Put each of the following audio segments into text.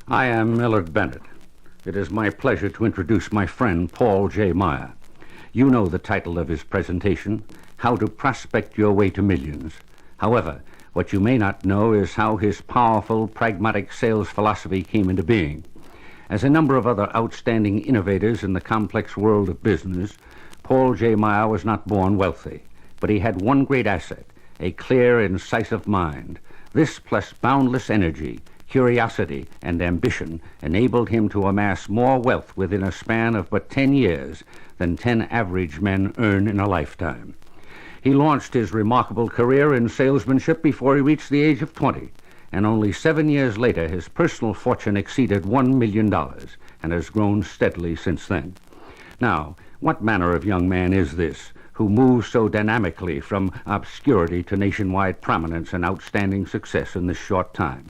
I am Millard Bennett. It is my pleasure to introduce my friend Paul J. Meyer. You know the title of his presentation, How to Prospect Your Way to Millions. However, what you may not know is how his powerful, pragmatic sales philosophy came into being. As a number of other outstanding innovators in the complex world of business, Paul J. Meyer was not born wealthy, but he had one great asset, a clear, incisive mind. This, plus boundless energy, curiosity, and ambition, enabled him to amass more wealth within a span of but 10 years than 10 average men earn in a lifetime. He launched his remarkable career in salesmanship before he reached the age of 20, and only 7 years later his personal fortune exceeded $1 million and has grown steadily since then. Now, what manner of young man is this who moves so dynamically from obscurity to nationwide prominence and outstanding success in this short time?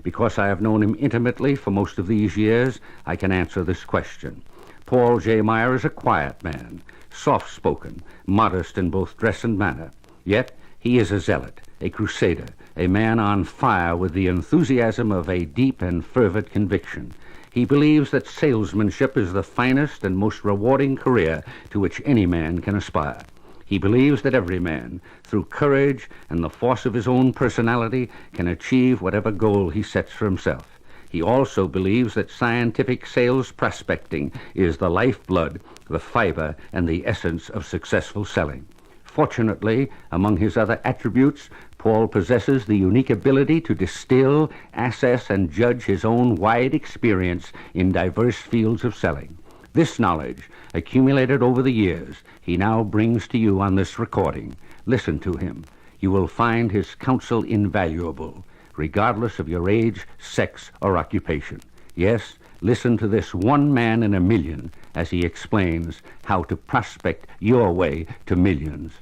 Because I have known him intimately for most of these years, I can answer this question. Paul J. Meyer is a quiet man, soft-spoken, modest in both dress and manner. Yet he is a zealot, a crusader, a man on fire with the enthusiasm of a deep and fervent conviction. He believes that salesmanship is the finest and most rewarding career to which any man can aspire. He believes that every man, through courage and the force of his own personality, can achieve whatever goal he sets for himself. He also believes that scientific sales prospecting is the lifeblood, the fiber, and the essence of successful selling. Fortunately, among his other attributes, Paul possesses the unique ability to distill, assess, and judge his own wide experience in diverse fields of selling. This knowledge, accumulated over the years, he now brings to you on this recording. Listen to him. You will find his counsel invaluable, regardless of your age, sex, or occupation. Yes, listen to this one man in a million as he explains how to prospect your way to millions.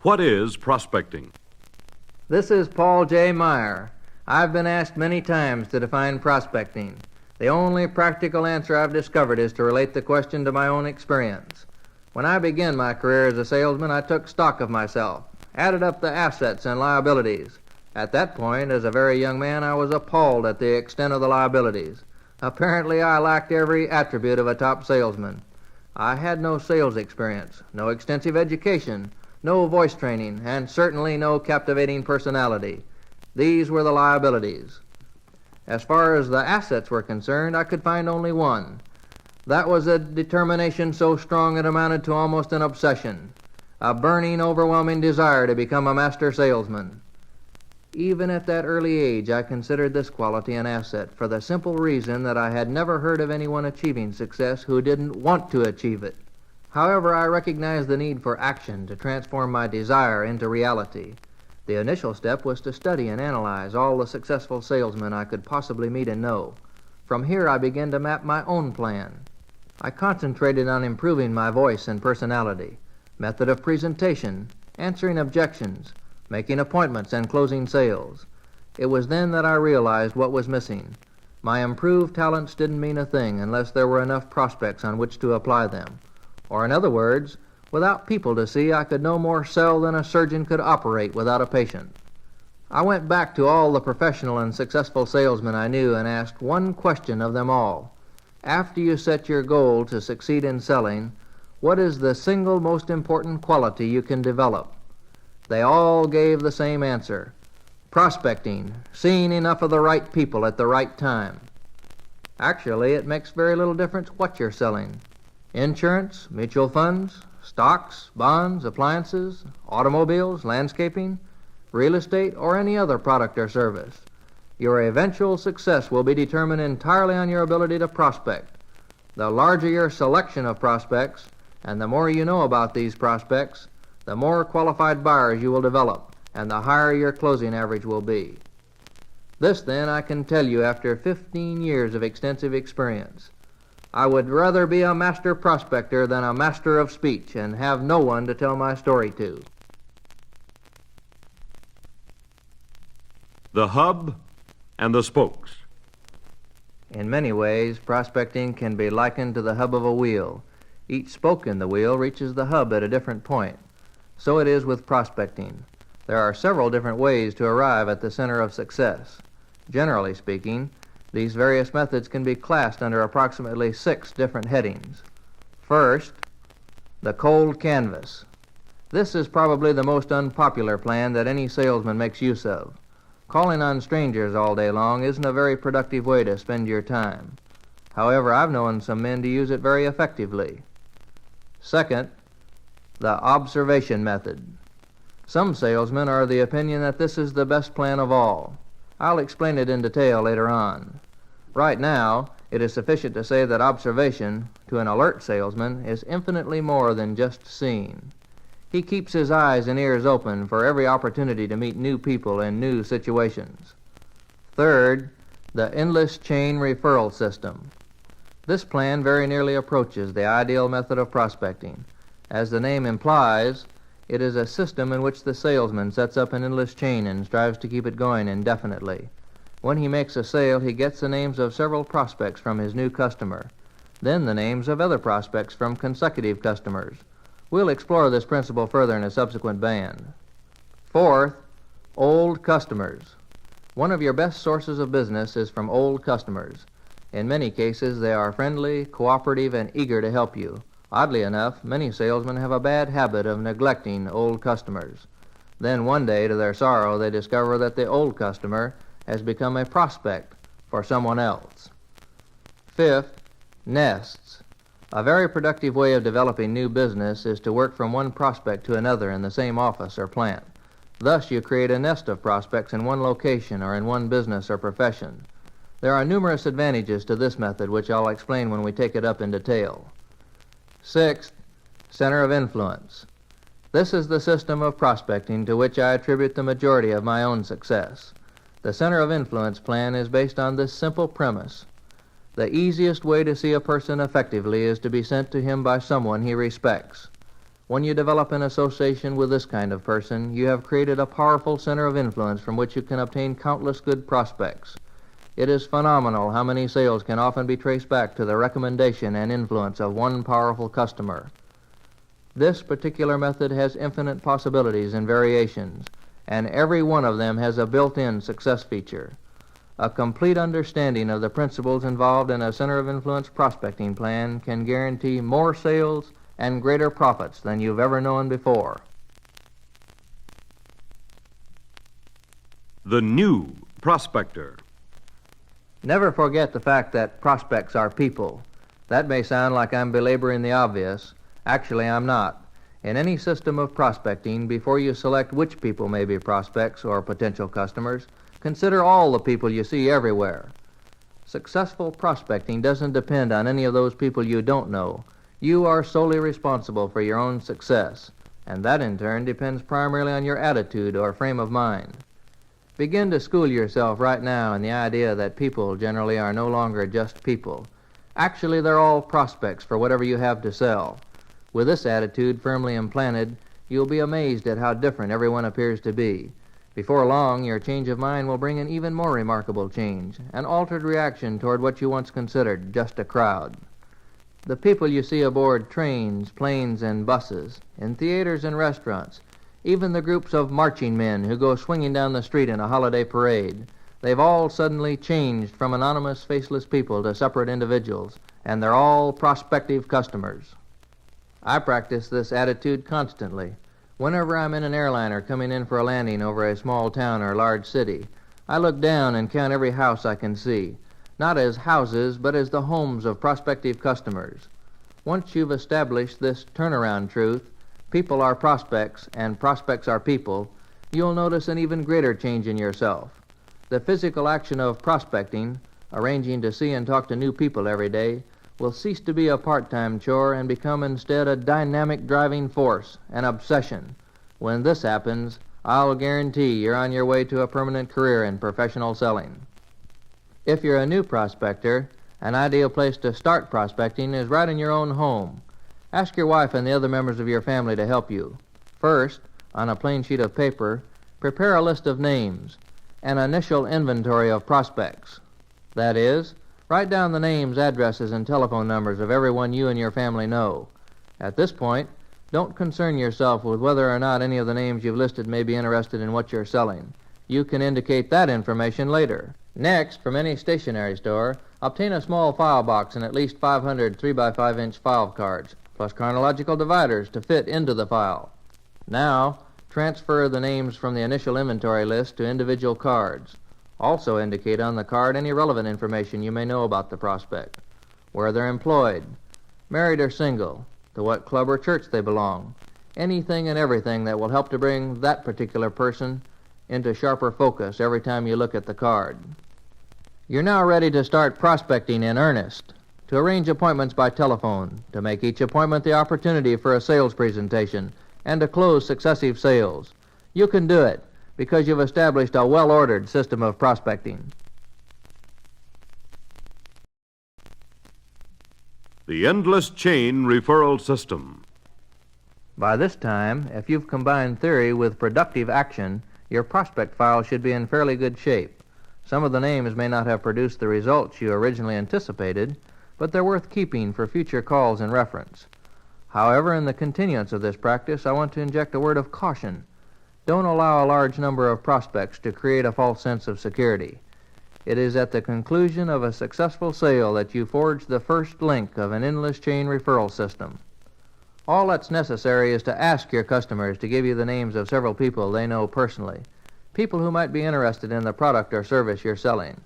What is prospecting? This is Paul J. Meyer. I've been asked many times to define prospecting. The only practical answer I've discovered is to relate the question to my own experience. When I began my career as a salesman, I took stock of myself, added up the assets and liabilities. At that point, as a very young man, I was appalled at the extent of the liabilities. Apparently, I lacked every attribute of a top salesman. I had no sales experience, no extensive education, no voice training, and certainly no captivating personality. These were the liabilities. As far as the assets were concerned, I could find only one. That was a determination so strong it amounted to almost an obsession, a burning, overwhelming desire to become a master salesman. Even at that early age, I considered this quality an asset for the simple reason that I had never heard of anyone achieving success who didn't want to achieve it. However, I recognized the need for action to transform my desire into reality. The initial step was to study and analyze all the successful salesmen I could possibly meet and know. From here, I began to map my own plan. I concentrated on improving my voice and personality, method of presentation, answering objections, making appointments, and closing sales. It was then that I realized what was missing. My improved talents didn't mean a thing unless there were enough prospects on which to apply them. Or in other words, without people to see, I could no more sell than a surgeon could operate without a patient. I went back to all the professional and successful salesmen I knew and asked one question of them all. After you set your goal to succeed in selling, what is the single most important quality you can develop? They all gave the same answer: prospecting, seeing enough of the right people at the right time. Actually, it makes very little difference what you're selling. Insurance, mutual funds, stocks, bonds, appliances, automobiles, landscaping, real estate, or any other product or service. Your eventual success will be determined entirely on your ability to prospect. The larger your selection of prospects, and the more you know about these prospects, the more qualified buyers you will develop, and the higher your closing average will be. This, then, I can tell you after 15 years of extensive experience. I would rather be a master prospector than a master of speech and have no one to tell my story to. The hub and the spokes. In many ways, prospecting can be likened to the hub of a wheel. Each spoke in the wheel reaches the hub at a different point. So it is with prospecting. There are several different ways to arrive at the center of success. Generally speaking, these various methods can be classed under approximately 6 different headings. First, the cold canvas. This is probably the most unpopular plan that any salesman makes use of. Calling on strangers all day long isn't a very productive way to spend your time. However, I've known some men to use it very effectively. Second, the observation method. Some salesmen are of the opinion that this is the best plan of all. I'll explain it in detail later on. Right now, it is sufficient to say that observation, to an alert salesman, is infinitely more than just seeing. He keeps his eyes and ears open for every opportunity to meet new people in new situations. Third, the endless chain referral system. This plan very nearly approaches the ideal method of prospecting. As the name implies, it is a system in which the salesman sets up an endless chain and strives to keep it going indefinitely. When he makes a sale, he gets the names of several prospects from his new customer, then the names of other prospects from consecutive customers. We'll explore this principle further in a subsequent band. Fourth, old customers. One of your best sources of business is from old customers. In many cases, they are friendly, cooperative, and eager to help you. Oddly enough, many salesmen have a bad habit of neglecting old customers. Then one day, to their sorrow, they discover that the old customer has become a prospect for someone else. Fifth, nests. A very productive way of developing new business is to work from one prospect to another in the same office or plant. Thus, you create a nest of prospects in one location or in one business or profession. There are numerous advantages to this method, which I'll explain when we take it up in detail. Sixth, center of influence. This is the system of prospecting to which I attribute the majority of my own success. The center of influence plan is based on this simple premise. The easiest way to see a person effectively is to be sent to him by someone he respects. When you develop an association with this kind of person, you have created a powerful center of influence from which you can obtain countless good prospects. It is phenomenal how many sales can often be traced back to the recommendation and influence of one powerful customer. This particular method has infinite possibilities and variations, and every one of them has a built-in success feature. A complete understanding of the principles involved in a center of influence prospecting plan can guarantee more sales and greater profits than you've ever known before. The new prospector. Never forget the fact that prospects are people. That may sound like I'm belaboring the obvious. Actually, I'm not. In any system of prospecting, before you select which people may be prospects or potential customers, consider all the people you see everywhere. Successful prospecting doesn't depend on any of those people you don't know. You are solely responsible for your own success, and that in turn depends primarily on your attitude or frame of mind. Begin to school yourself right now in the idea that people generally are no longer just people. Actually, they're all prospects for whatever you have to sell. With this attitude firmly implanted, you'll be amazed at how different everyone appears to be. Before long, your change of mind will bring an even more remarkable change, an altered reaction toward what you once considered just a crowd. The people you see aboard trains, planes, and buses, in theaters and restaurants, even the groups of marching men who go swinging down the street in a holiday parade, they've all suddenly changed from anonymous, faceless people to separate individuals, and they're all prospective customers. I practice this attitude constantly. Whenever I'm in an airliner coming in for a landing over a small town or large city, I look down and count every house I can see, not as houses, but as the homes of prospective customers. Once you've established this turnaround truth, people are prospects, and prospects are people, you'll notice an even greater change in yourself. The physical action of prospecting, arranging to see and talk to new people every day, will cease to be a part-time chore and become instead a dynamic driving force, an obsession. When this happens, I'll guarantee you're on your way to a permanent career in professional selling. If you're a new prospector, an ideal place to start prospecting is right in your own home. Ask your wife and the other members of your family to help you. First, on a plain sheet of paper, prepare a list of names, an initial inventory of prospects. That is, write down the names, addresses, and telephone numbers of everyone you and your family know. At this point, Don't concern yourself with whether or not any of the names you've listed may be interested in what you're selling. You can indicate that information later. Next, from any stationery store, obtain a small file box and at least 500 3x5-inch file cards, plus chronological dividers to fit into the file. Now, transfer the names from the initial inventory list to individual cards. Also indicate on the card any relevant information you may know about the prospect. Where they're employed, married or single, to what club or church they belong, anything and everything that will help to bring that particular person into sharper focus every time you look at the card. You're now ready to start prospecting in earnest, to arrange appointments by telephone, to make each appointment the opportunity for a sales presentation, and to close successive sales. You can do it because you've established a well-ordered system of prospecting. The Endless Chain Referral System. By this time, if you've combined theory with productive action, your prospect file should be in fairly good shape. Some of the names may not have produced the results you originally anticipated, but they're worth keeping for future calls and reference. However, in the continuance of this practice, I want to inject a word of caution. Don't allow a large number of prospects to create a false sense of security. It is at the conclusion of a successful sale that you forge the first link of an endless chain referral system. All that's necessary is to ask your customers to give you the names of several people they know personally, people who might be interested in the product or service you're selling.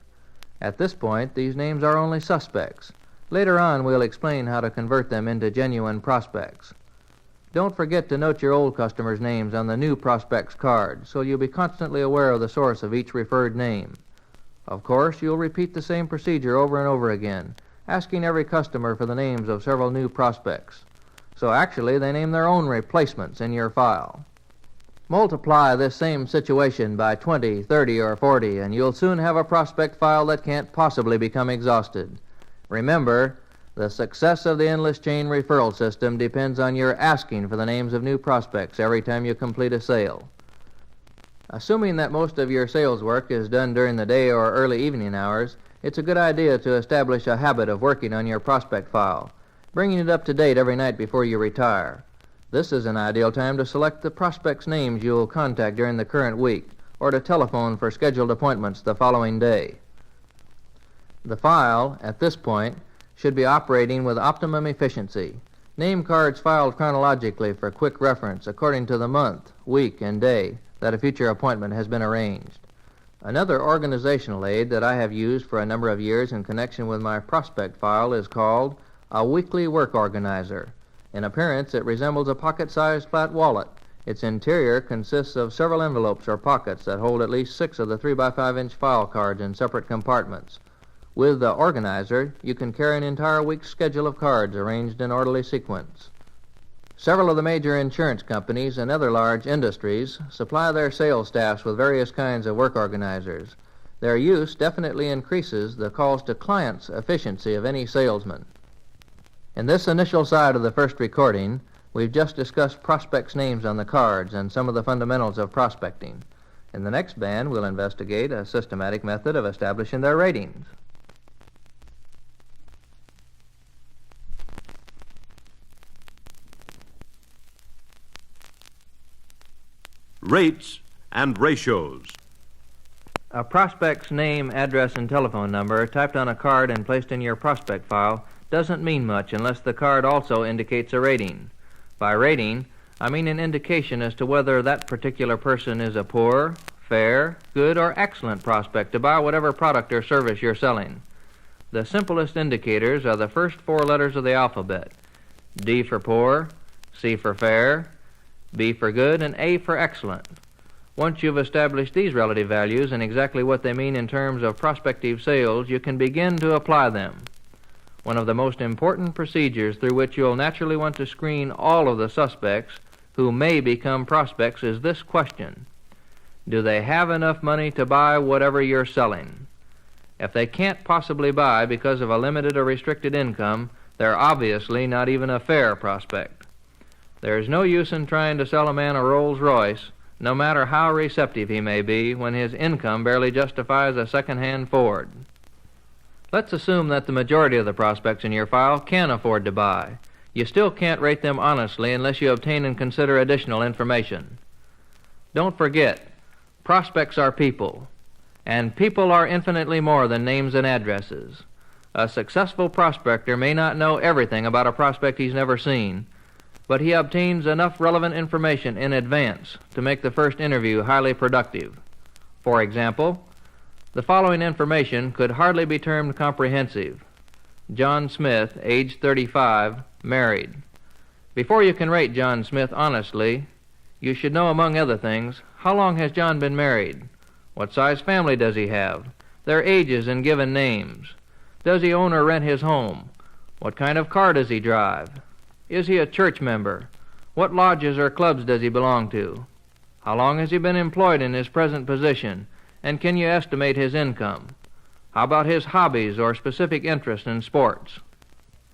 At this point, these names are only suspects. Later on, we'll explain how to convert them into genuine prospects. Don't forget to note your old customers' names on the new prospects card, so you'll be constantly aware of the source of each referred name. Of course, you'll repeat the same procedure over and over again, asking every customer for the names of several new prospects. So actually, they name their own replacements in your file. Multiply this same situation by 20, 30, or 40, and you'll soon have a prospect file that can't possibly become exhausted. Remember, the success of the endless chain referral system depends on your asking for the names of new prospects every time you complete a sale. Assuming that most of your sales work is done during the day or early evening hours, it's a good idea to establish a habit of working on your prospect file, bringing it up to date every night before you retire. This is an ideal time to select the prospects' names you'll contact during the current week, or to telephone for scheduled appointments the following day. The file, at this point, should be operating with optimum efficiency. Name cards filed chronologically for quick reference according to the month, week, and day that a future appointment has been arranged. Another organizational aid that I have used for a number of years in connection with my prospect file is called a weekly work organizer. In appearance, it resembles a pocket-sized flat wallet. Its interior consists of several envelopes or pockets that hold at least 6 of the 3x5-inch file cards in separate compartments. With the organizer, you can carry an entire week's schedule of cards arranged in orderly sequence. Several of the major insurance companies and other large industries supply their sales staffs with various kinds of work organizers. Their use definitely increases the calls to clients' efficiency of any salesman. In this initial side of the first recording, we've just discussed prospects' names on the cards and some of the fundamentals of prospecting. In the next band, we'll investigate a systematic method of establishing their ratings. Rates and ratios. A prospect's name, address, and telephone number typed on a card and placed in your prospect file doesn't mean much unless the card also indicates a rating. By rating, I mean an indication as to whether that particular person is a poor, fair, good, or excellent prospect to buy whatever product or service you're selling. The simplest indicators are the first 4 letters of the alphabet: D for poor, C for fair, B for good, and A for excellent. Once you've established these relative values and exactly what they mean in terms of prospective sales, you can begin to apply them. One of the most important procedures through which you'll naturally want to screen all of the suspects who may become prospects is this question: do they have enough money to buy whatever you're selling? If they can't possibly buy because of a limited or restricted income, they're obviously not even a fair prospect. There's no use in trying to sell a man a Rolls Royce, no matter how receptive he may be, when his income barely justifies a second-hand Ford. Let's assume that the majority of the prospects in your file can afford to buy. You still can't rate them honestly unless you obtain and consider additional information. Don't forget, prospects are people, and people are infinitely more than names and addresses. A successful prospector may not know everything about a prospect he's never seen, but he obtains enough relevant information in advance to make the first interview highly productive. For example, the following information could hardly be termed comprehensive. John Smith, age 35, married. Before you can rate John Smith honestly, you should know, among other things, how long has John been married? What size family does he have? Their ages and given names. Does he own or rent his home? What kind of car does he drive? Is he a church member? What lodges or clubs does he belong to? How long has he been employed in his present position, and can you estimate his income? How about his hobbies or specific interest in sports?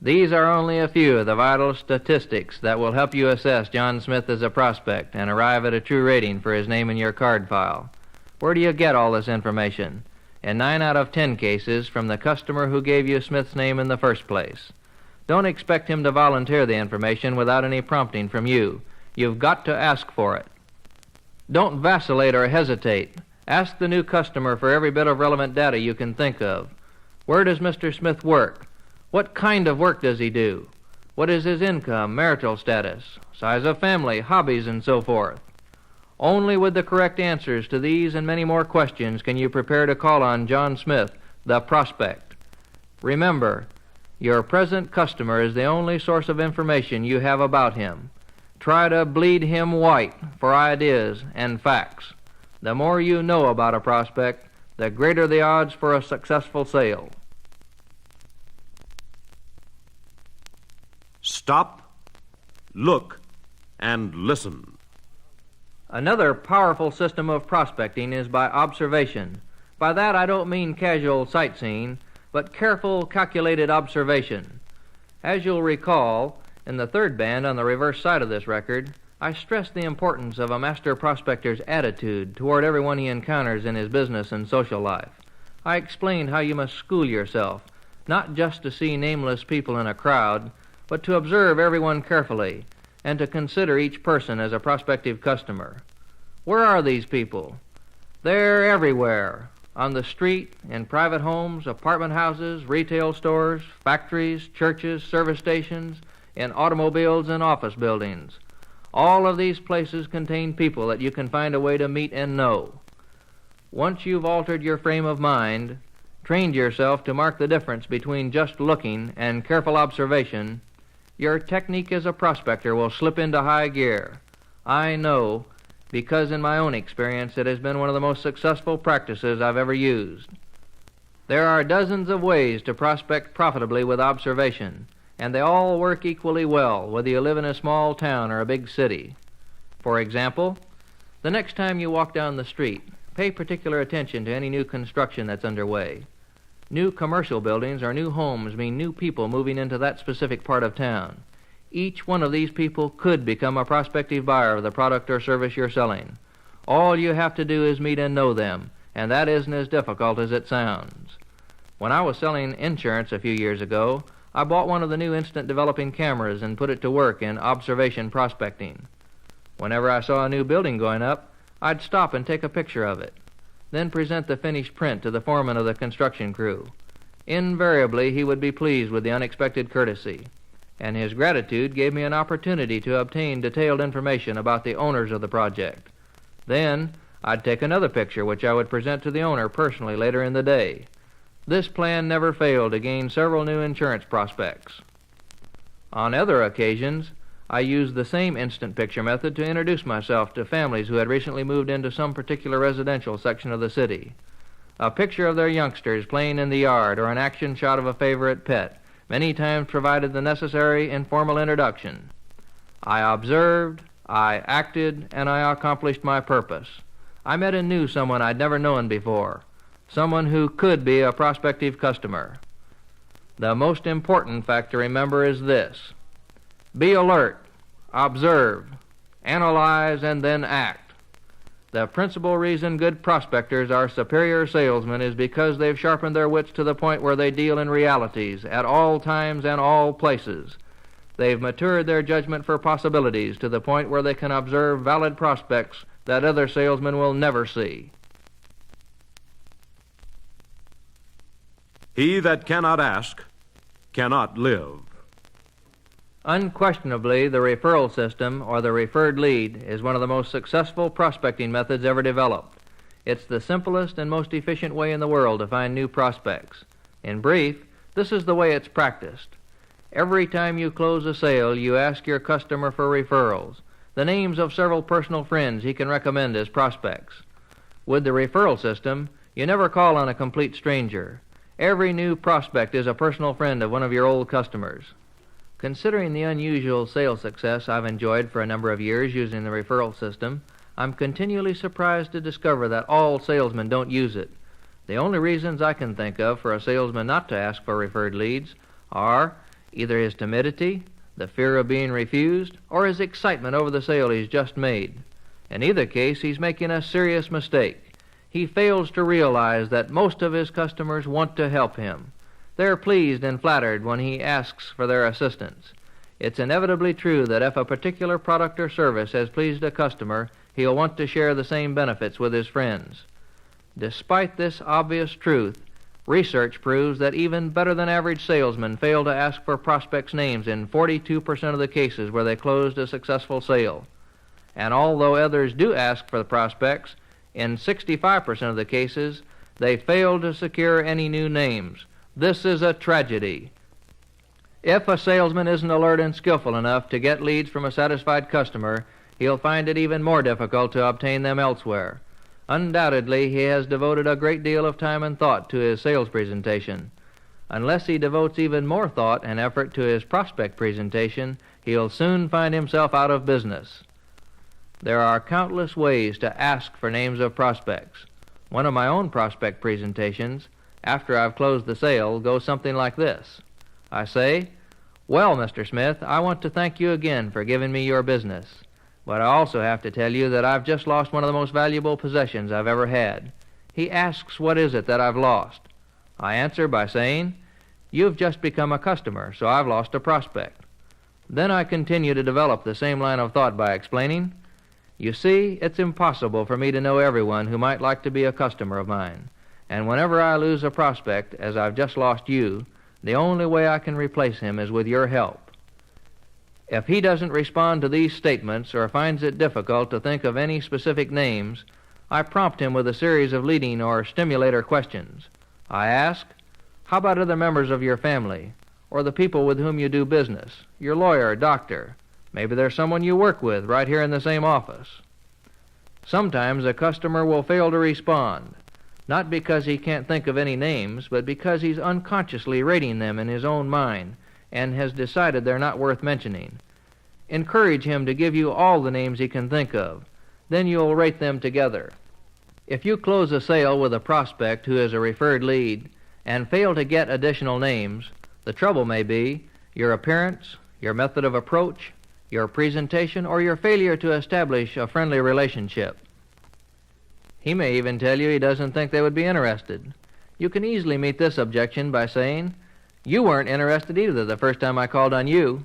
These are only a few of the vital statistics that will help you assess John Smith as a prospect and arrive at a true rating for his name in your card file. Where do you get all this information? In 9 out of 10 cases, from the customer who gave you Smith's name in the first place. Don't expect him to volunteer the information without any prompting from you. You've got to ask for it. Don't vacillate or hesitate. Ask the new customer for every bit of relevant data you can think of. Where does Mr. Smith work? What kind of work does he do? What is his income, marital status, size of family, hobbies, and so forth? Only with the correct answers to these and many more questions can you prepare to call on John Smith, the prospect. Remember, your present customer is the only source of information you have about him. Try to bleed him white for ideas and facts. The more you know about a prospect, the greater the odds for a successful sale. Stop, look, and listen. Another powerful system of prospecting is by observation. By that I don't mean casual sightseeing, but careful, calculated observation. As you'll recall, in the third band on the reverse side of this record, I stressed the importance of a master prospector's attitude toward everyone he encounters in his business and social life. I explained how you must school yourself, not just to see nameless people in a crowd, but to observe everyone carefully, and to consider each person as a prospective customer. Where are these people? They're everywhere. On the street, in private homes, apartment houses, retail stores, factories, churches, service stations, in automobiles and office buildings. All of these places contain people that you can find a way to meet and know. Once you've altered your frame of mind, trained yourself to mark the difference between just looking and careful observation, your technique as a prospector will slip into high gear. I know, because in my own experience it has been one of the most successful practices I've ever used. There are dozens of ways to prospect profitably with observation, and they all work equally well whether you live in a small town or a big city. For example, the next time you walk down the street, pay particular attention to any new construction that's underway. New commercial buildings or new homes mean new people moving into that specific part of town. Each one of these people could become a prospective buyer of the product or service you're selling. All you have to do is meet and know them, and that isn't as difficult as it sounds. When I was selling insurance a few years ago, I bought one of the new instant developing cameras and put it to work in observation prospecting. Whenever I saw a new building going up, I'd stop and take a picture of it, then present the finished print to the foreman of the construction crew. Invariably, he would be pleased with the unexpected courtesy, and his gratitude gave me an opportunity to obtain detailed information about the owners of the project. Then, I'd take another picture which I would present to the owner personally later in the day. This plan never failed to gain several new insurance prospects. On other occasions, I used the same instant picture method to introduce myself to families who had recently moved into some particular residential section of the city. A picture of their youngsters playing in the yard or an action shot of a favorite pet many times provided the necessary informal introduction. I observed, I acted, and I accomplished my purpose. I met and knew someone I'd never known before, someone who could be a prospective customer. The most important fact to remember is this: be alert, observe, analyze, and then act. The principal reason good prospectors are superior salesmen is because they've sharpened their wits to the point where they deal in realities at all times and all places. They've matured their judgment for possibilities to the point where they can observe valid prospects that other salesmen will never see. He that cannot ask cannot live. Unquestionably, the referral system, or the referred lead, is one of the most successful prospecting methods ever developed. It's the simplest and most efficient way in the world to find new prospects. In brief, this is the way it's practiced. Every time you close a sale, you ask your customer for referrals, the names of several personal friends he can recommend as prospects. With the referral system, you never call on a complete stranger. Every new prospect is a personal friend of one of your old customers. Considering the unusual sales success I've enjoyed for a number of years using the referral system, I'm continually surprised to discover that all salesmen don't use it. The only reasons I can think of for a salesman not to ask for referred leads are either his timidity, the fear of being refused, or his excitement over the sale he's just made. In either case, he's making a serious mistake. He fails to realize that most of his customers want to help him. They're pleased and flattered when he asks for their assistance. It's inevitably true that if a particular product or service has pleased a customer, he'll want to share the same benefits with his friends. Despite this obvious truth, research proves that even better-than-average salesmen fail to ask for prospects' names in 42% of the cases where they closed a successful sale. And although others do ask for the prospects, in 65% of the cases, they fail to secure any new names. This is a tragedy. If a salesman isn't alert and skillful enough to get leads from a satisfied customer, he'll find it even more difficult to obtain them elsewhere. Undoubtedly, he has devoted a great deal of time and thought to his sales presentation. Unless he devotes even more thought and effort to his prospect presentation, he'll soon find himself out of business. There are countless ways to ask for names of prospects. One of my own prospect presentations, after I've closed the sale, goes something like this. I say, "Well, Mr. Smith, I want to thank you again for giving me your business. But I also have to tell you that I've just lost one of the most valuable possessions I've ever had." He asks, "What is it that I've lost?" I answer by saying, "You've just become a customer, so I've lost a prospect." Then I continue to develop the same line of thought by explaining, "You see, it's impossible for me to know everyone who might like to be a customer of mine. And whenever I lose a prospect, as I've just lost you, the only way I can replace him is with your help." If he doesn't respond to these statements or finds it difficult to think of any specific names, I prompt him with a series of leading or stimulator questions. I ask, "How about other members of your family, or the people with whom you do business, your lawyer, doctor? Maybe there's someone you work with right here in the same office." Sometimes a customer will fail to respond, not because he can't think of any names, but because he's unconsciously rating them in his own mind and has decided they're not worth mentioning. Encourage him to give you all the names he can think of. Then you'll rate them together. If you close a sale with a prospect who is a referred lead and fail to get additional names, the trouble may be your appearance, your method of approach, your presentation, or your failure to establish a friendly relationship. He may even tell you he doesn't think they would be interested. You can easily meet this objection by saying, "You weren't interested either the first time I called on you."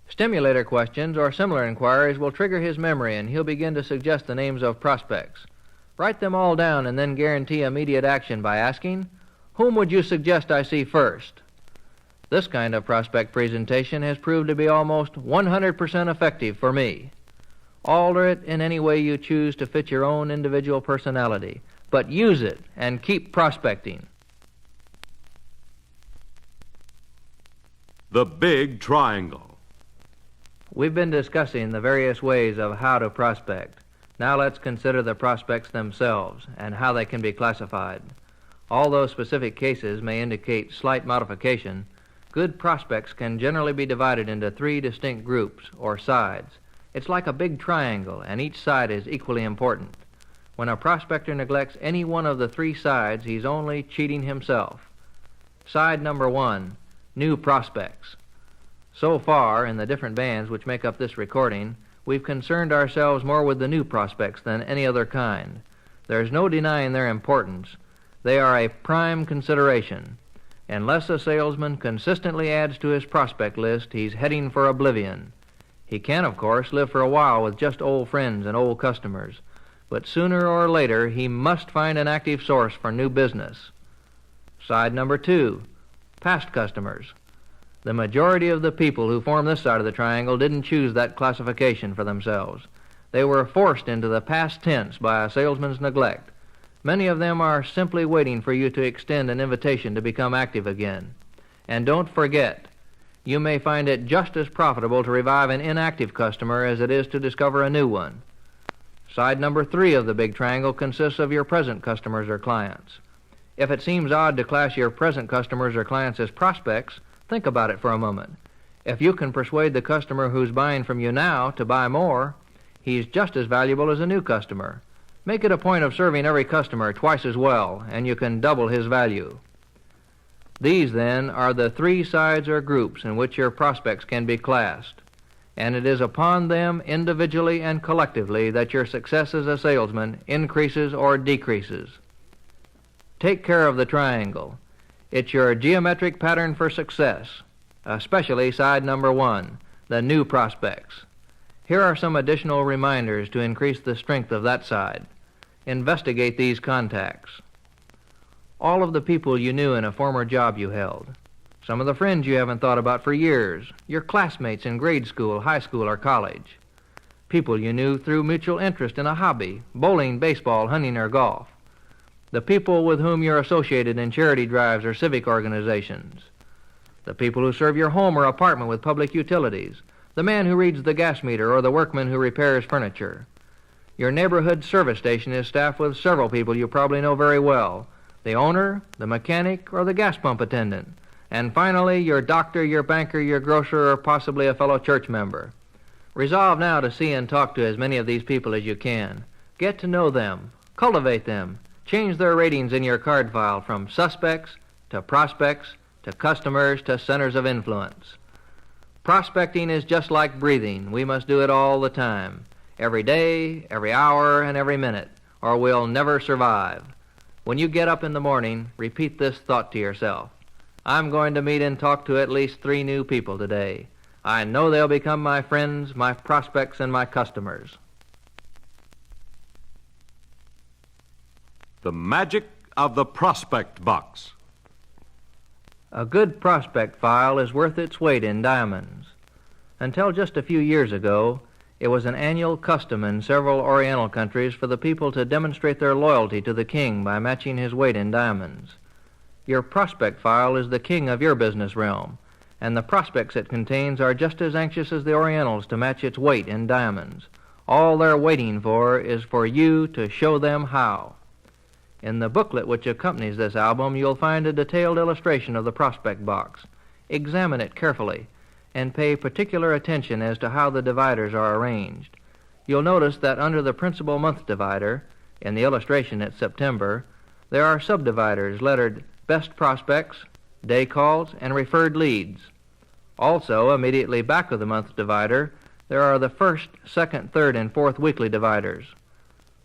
Stimulator questions or similar inquiries will trigger his memory, and he'll begin to suggest the names of prospects. Write them all down and then guarantee immediate action by asking, "Whom would you suggest I see first?" This kind of prospect presentation has proved to be almost 100% effective for me. Alter it in any way you choose to fit your own individual personality, but use it and keep prospecting. The Big Triangle. We've been discussing the various ways of how to prospect. Now let's consider the prospects themselves and how they can be classified. Although specific cases may indicate slight modification, good prospects can generally be divided into 3 distinct groups or sides. It's like a big triangle, and each side is equally important. When a prospector neglects any one of the 3 sides, he's only cheating himself. Side number 1, new prospects. So far, in the different bands which make up this recording, we've concerned ourselves more with the new prospects than any other kind. There's no denying their importance. They are a prime consideration. Unless a salesman consistently adds to his prospect list, he's heading for oblivion. He can, of course, live for a while with just old friends and old customers, but sooner or later he must find an active source for new business. Side number 2, past customers. The majority of the people who form this side of the triangle didn't choose that classification for themselves. They were forced into the past tense by a salesman's neglect. Many of them are simply waiting for you to extend an invitation to become active again. And don't forget, you may find it just as profitable to revive an inactive customer as it is to discover a new one. Side number 3 of the big triangle consists of your present customers or clients. If it seems odd to class your present customers or clients as prospects, think about it for a moment. If you can persuade the customer who's buying from you now to buy more, he's just as valuable as a new customer. Make it a point of serving every customer twice as well, and you can double his value. These, then, are the 3 sides or groups in which your prospects can be classed, and it is upon them individually and collectively that your success as a salesman increases or decreases. Take care of the triangle. It's your geometric pattern for success, especially side number 1, the new prospects. Here are some additional reminders to increase the strength of that side. Investigate these contacts. All of the people you knew in a former job you held. Some of the friends you haven't thought about for years. Your classmates in grade school, high school, or college. People you knew through mutual interest in a hobby, bowling, baseball, hunting, or golf. The people with whom you're associated in charity drives or civic organizations. The people who serve your home or apartment with public utilities. The man who reads the gas meter or the workman who repairs furniture. Your neighborhood service station is staffed with several people you probably know very well. The owner, the mechanic, or the gas pump attendant. And finally, your doctor, your banker, your grocer, or possibly a fellow church member. Resolve now to see and talk to as many of these people as you can. Get to know them. Cultivate them. Change their ratings in your card file from suspects to prospects to customers to centers of influence. Prospecting is just like breathing. We must do it all the time. Every day, every hour, and every minute, or we'll never survive. When you get up in the morning, repeat this thought to yourself. I'm going to meet and talk to at least 3 new people today. I know they'll become my friends, my prospects, and my customers. The magic of the prospect box. A good prospect file is worth its weight in diamonds. Until just a few years ago, it was an annual custom in several Oriental countries for the people to demonstrate their loyalty to the king by matching his weight in diamonds. Your prospect file is the king of your business realm, and the prospects it contains are just as anxious as the Orientals to match its weight in diamonds. All they're waiting for is for you to show them how. In the booklet which accompanies this album, you'll find a detailed illustration of the prospect box. Examine it carefully and pay particular attention as to how the dividers are arranged. You'll notice that under the principal month divider, in the illustration it's September, there are subdividers lettered Best Prospects, Day Calls, and Referred Leads. Also, immediately back of the month divider, there are the first, second, third, and fourth weekly dividers.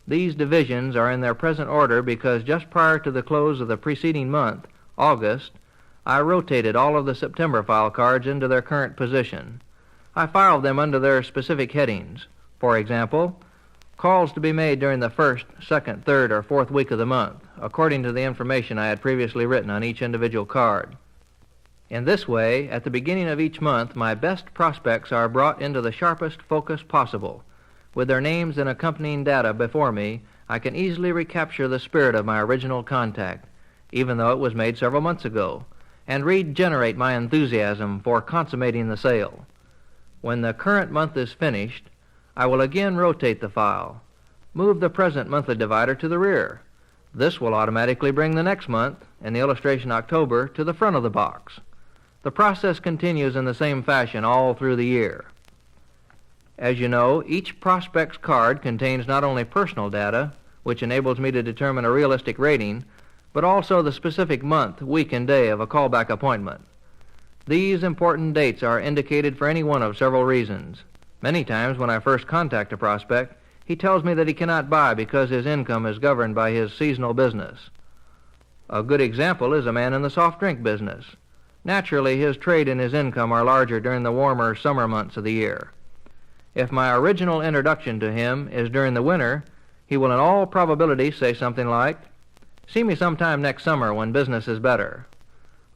These divisions are in their present order because just prior to the close of the preceding month, August, I rotated all of the September file cards into their current position. I filed them under their specific headings. For example, calls to be made during the first, second, third, or fourth week of the month, according to the information I had previously written on each individual card. In this way, at the beginning of each month, my best prospects are brought into the sharpest focus possible. With their names and accompanying data before me, I can easily recapture the spirit of my original contact, even though it was made several months ago, and regenerate my enthusiasm for consummating the sale. When the current month is finished, I will again rotate the file. Move the present monthly divider to the rear. This will automatically bring the next month, in the illustration October, to the front of the box. The process continues in the same fashion all through the year. As you know, each prospect's card contains not only personal data, which enables me to determine a realistic rating, but also the specific month, week, and day of a callback appointment. These important dates are indicated for any one of several reasons. Many times when I first contact a prospect, he tells me that he cannot buy because his income is governed by his seasonal business. A good example is a man in the soft drink business. Naturally, his trade and his income are larger during the warmer summer months of the year. If my original introduction to him is during the winter, he will in all probability say something like, "See me sometime next summer when business is better."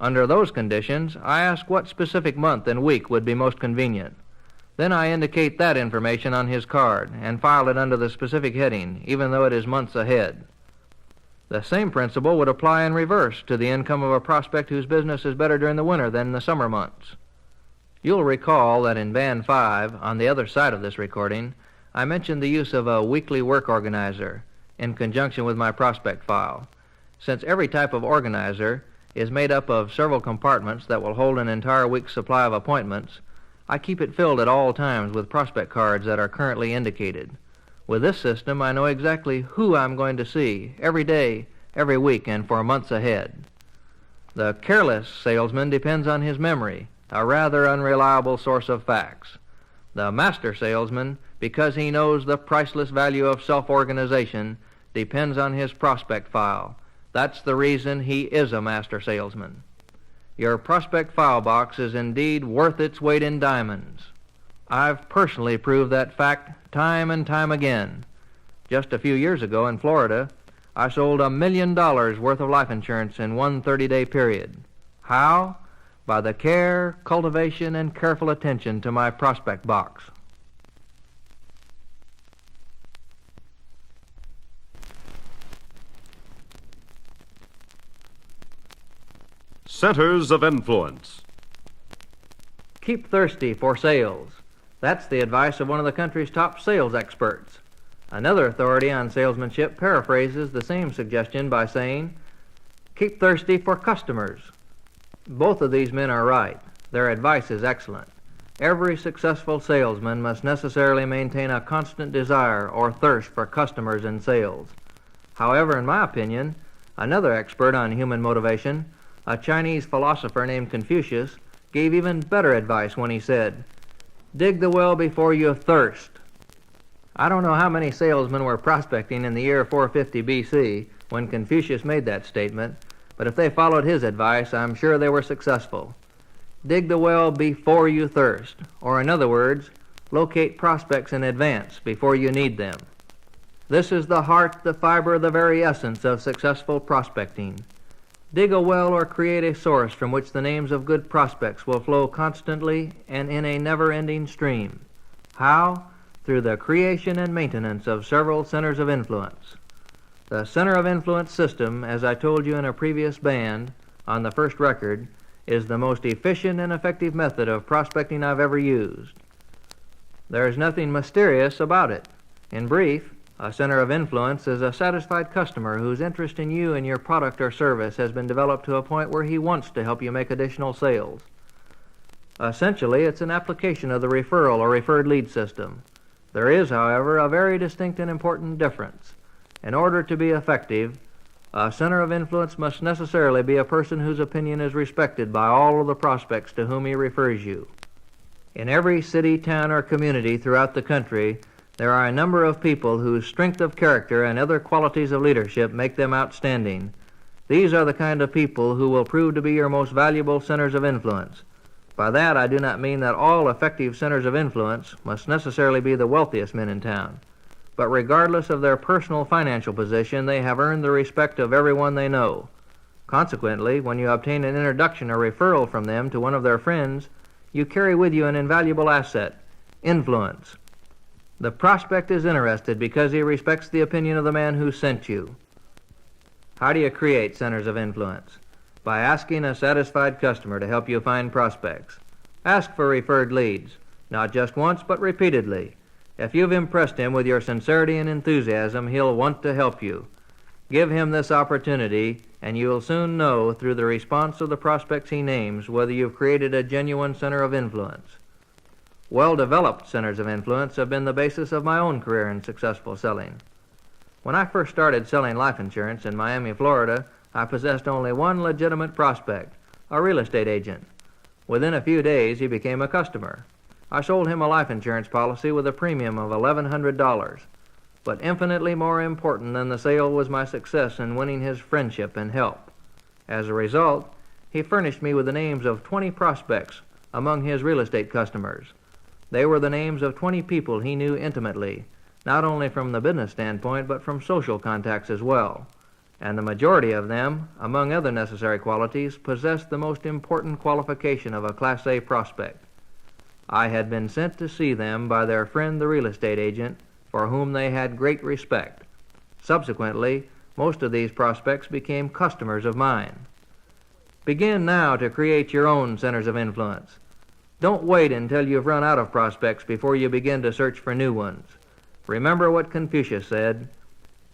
Under those conditions, I ask what specific month and week would be most convenient. Then I indicate that information on his card and file it under the specific heading, even though it is months ahead. The same principle would apply in reverse to the income of a prospect whose business is better during the winter than the summer months. You'll recall that in Band 5, on the other side of this recording, I mentioned the use of a weekly work organizer in conjunction with my prospect file. Since every type of organizer is made up of several compartments that will hold an entire week's supply of appointments, I keep it filled at all times with prospect cards that are currently indicated. With this system, I know exactly who I'm going to see every day, every week, and for months ahead. The careless salesman depends on his memory, a rather unreliable source of facts. The master salesman, because he knows the priceless value of self-organization, depends on his prospect file. That's the reason he is a master salesman. Your prospect file box is indeed worth its weight in diamonds. I've personally proved that fact time and time again. Just a few years ago in Florida, I sold $1 million worth of life insurance in one 30-day period. How? By the care, cultivation, and careful attention to my prospect box. Centers of influence. Keep thirsty for sales. That's the advice of one of the country's top sales experts. Another authority on salesmanship paraphrases the same suggestion by saying, "Keep thirsty for customers." Both of these men are right. Their advice is excellent. Every successful salesman must necessarily maintain a constant desire or thirst for customers and sales. However, in my opinion, another expert on human motivation, a Chinese philosopher named Confucius, gave even better advice when he said, "Dig the well before you thirst." I don't know how many salesmen were prospecting in the year 450 BC when Confucius made that statement, but if they followed his advice, I'm sure they were successful. Dig the well before you thirst, or in other words, locate prospects in advance before you need them. This is the heart, the fiber, the very essence of successful prospecting. Dig a well or create a source from which the names of good prospects will flow constantly and in a never-ending stream. How? Through the creation and maintenance of several centers of influence. The center of influence system, as I told you in a previous band on the first record, is the most efficient and effective method of prospecting I've ever used. There's nothing mysterious about it. In brief, a center of influence is a satisfied customer whose interest in you and your product or service has been developed to a point where he wants to help you make additional sales. Essentially, it's an application of the referral or referred lead system. There is, however, a very distinct and important difference. In order to be effective, a center of influence must necessarily be a person whose opinion is respected by all of the prospects to whom he refers you. In every city, town, or community throughout the country, there are a number of people whose strength of character and other qualities of leadership make them outstanding. These are the kind of people who will prove to be your most valuable centers of influence. By that, I do not mean that all effective centers of influence must necessarily be the wealthiest men in town. But regardless of their personal financial position, they have earned the respect of everyone they know. Consequently, when you obtain an introduction or referral from them to one of their friends, you carry with you an invaluable asset, influence. The prospect is interested because he respects the opinion of the man who sent you. How do you create centers of influence? By asking a satisfied customer to help you find prospects. Ask for referred leads, not just once, but repeatedly. If you've impressed him with your sincerity and enthusiasm, he'll want to help you. Give him this opportunity, and you'll soon know through the response of the prospects he names whether you've created a genuine center of influence. Well-developed centers of influence have been the basis of my own career in successful selling. When I first started selling life insurance in Miami, Florida, I possessed only one legitimate prospect, a real estate agent. Within a few days, he became a customer. I sold him a life insurance policy with a premium of $1,100. But infinitely more important than the sale was my success in winning his friendship and help. As a result, he furnished me with the names of 20 prospects among his real estate customers. They were the names of 20 people he knew intimately, not only from the business standpoint, but from social contacts as well. And the majority of them, among other necessary qualities, possessed the most important qualification of a Class A prospect. I had been sent to see them by their friend the real estate agent, for whom they had great respect. Subsequently, most of these prospects became customers of mine. Begin now to create your own centers of influence. Don't wait until you've run out of prospects before you begin to search for new ones. Remember what Confucius said,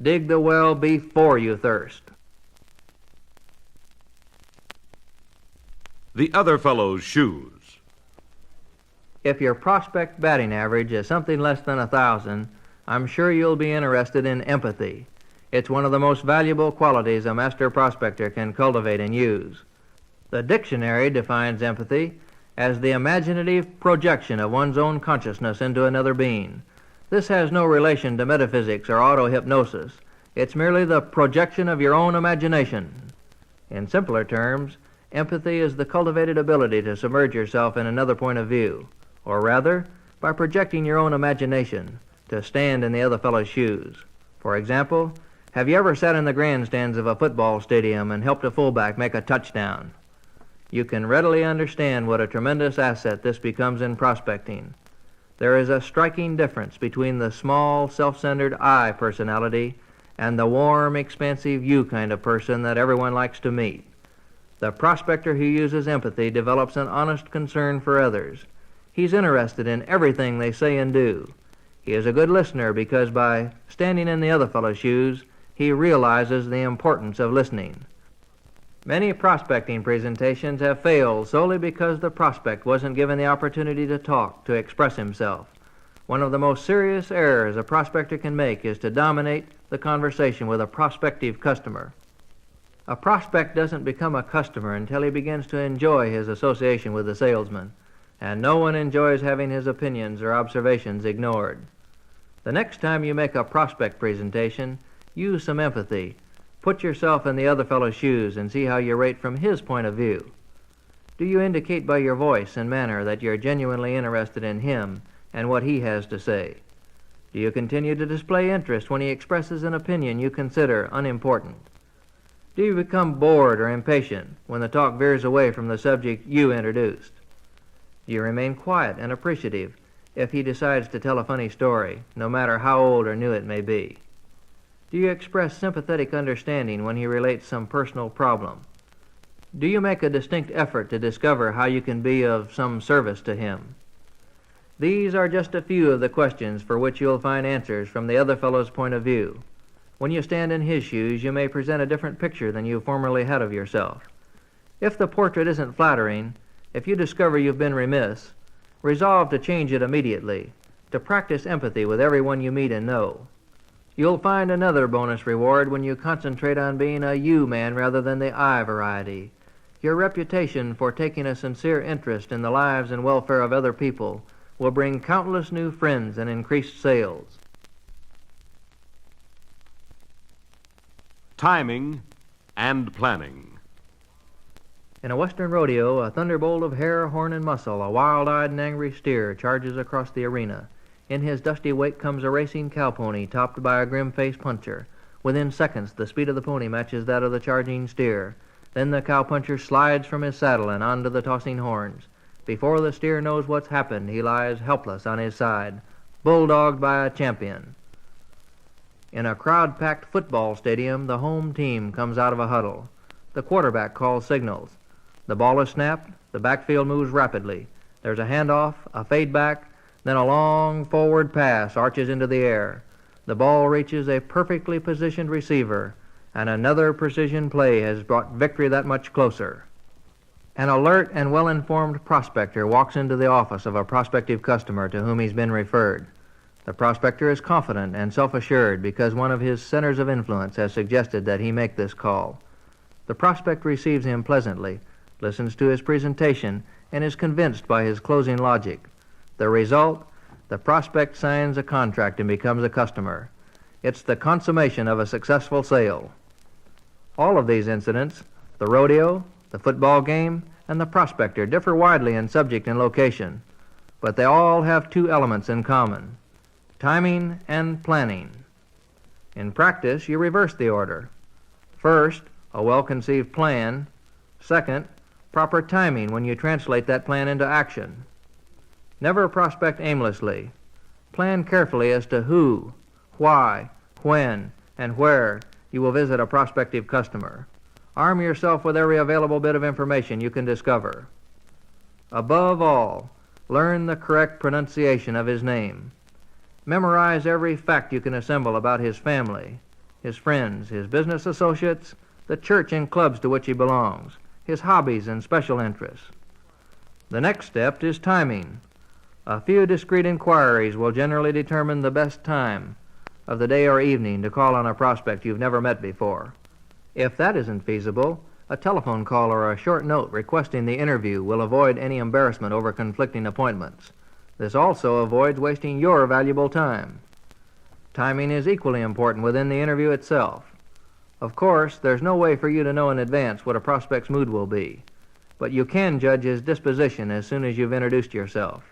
dig the well before you thirst. The other fellow's shoes. If your prospect batting average is something less than 1,000, I'm sure you'll be interested in empathy. It's one of the most valuable qualities a master prospector can cultivate and use. The dictionary defines empathy as the imaginative projection of one's own consciousness into another being. This has no relation to metaphysics or auto-hypnosis. It's merely the projection of your own imagination. In simpler terms, empathy is the cultivated ability to submerge yourself in another point of view, or rather, by projecting your own imagination, to stand in the other fellow's shoes. For example, have you ever sat in the grandstands of a football stadium and helped a fullback make a touchdown? You can readily understand what a tremendous asset this becomes in prospecting. There is a striking difference between the small, self-centered I personality and the warm, expansive you kind of person that everyone likes to meet. The prospector who uses empathy develops an honest concern for others. He's interested in everything they say and do. He is a good listener because by standing in the other fellow's shoes, he realizes the importance of listening. Many prospecting presentations have failed solely because the prospect wasn't given the opportunity to talk, to express himself. One of the most serious errors a prospector can make is to dominate the conversation with a prospective customer. A prospect doesn't become a customer until he begins to enjoy his association with the salesman, and no one enjoys having his opinions or observations ignored. The next time you make a prospect presentation, use some empathy. Put yourself in the other fellow's shoes and see how you rate from his point of view. Do you indicate by your voice and manner that you're genuinely interested in him and what he has to say? Do you continue to display interest when he expresses an opinion you consider unimportant? Do you become bored or impatient when the talk veers away from the subject you introduced? Do you remain quiet and appreciative if he decides to tell a funny story, no matter how old or new it may be? Do you express sympathetic understanding when he relates some personal problem? Do you make a distinct effort to discover how you can be of some service to him? These are just a few of the questions for which you'll find answers from the other fellow's point of view. When you stand in his shoes, you may present a different picture than you formerly had of yourself. If the portrait isn't flattering, if you discover you've been remiss, resolve to change it immediately, to practice empathy with everyone you meet and know. You'll find another bonus reward when you concentrate on being a you man rather than the I variety. Your reputation for taking a sincere interest in the lives and welfare of other people will bring countless new friends and increased sales. Timing and planning. In a western rodeo, a thunderbolt of hair, horn, and muscle, a wild-eyed and angry steer charges across the arena. In his dusty wake comes a racing cowpony topped by a grim-faced puncher. Within seconds, the speed of the pony matches that of the charging steer. Then the cowpuncher slides from his saddle and onto the tossing horns. Before the steer knows what's happened, he lies helpless on his side, bulldogged by a champion. In a crowd-packed football stadium, the home team comes out of a huddle. The quarterback calls signals. The ball is snapped, the backfield moves rapidly. There's a handoff, a fade back, then a long forward pass arches into the air. The ball reaches a perfectly positioned receiver, and another precision play has brought victory that much closer. An alert and well-informed prospector walks into the office of a prospective customer to whom he's been referred. The prospector is confident and self-assured because one of his centers of influence has suggested that he make this call. The prospect receives him pleasantly, listens to his presentation, and is convinced by his closing logic. The result, the prospect signs a contract and becomes a customer. It's the consummation of a successful sale. All of these incidents, The rodeo, the football game, and the prospector differ widely in subject and location, but they all have two elements in common: timing and planning. In practice, you reverse the order. First, a well-conceived plan. Second, proper timing when you translate that plan into action. Never prospect aimlessly. Plan carefully as to who, why, when, and where you will visit a prospective customer. Arm yourself with every available bit of information you can discover. Above all, learn the correct pronunciation of his name. Memorize every fact you can assemble about his family, his friends, his business associates, the church and clubs to which he belongs, his hobbies and special interests. The next step is timing. A few discreet inquiries will generally determine the best time of the day or evening to call on a prospect you've never met before. If that isn't feasible, a telephone call or a short note requesting the interview will avoid any embarrassment over conflicting appointments. This also avoids wasting your valuable time. Timing is equally important within the interview itself. Of course, there's no way for you to know in advance what a prospect's mood will be, but you can judge his disposition as soon as you've introduced yourself.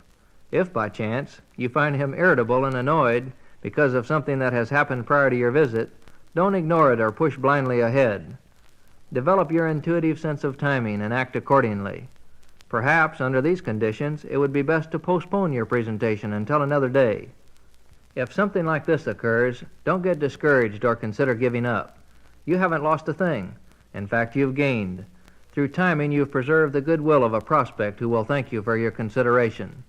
If, by chance, you find him irritable and annoyed because of something that has happened prior to your visit, don't ignore it or push blindly ahead. Develop your intuitive sense of timing and act accordingly. Perhaps, under these conditions, it would be best to postpone your presentation until another day. If something like this occurs, don't get discouraged or consider giving up. You haven't lost a thing. In fact, you've gained. Through timing, you've preserved the goodwill of a prospect who will thank you for your consideration.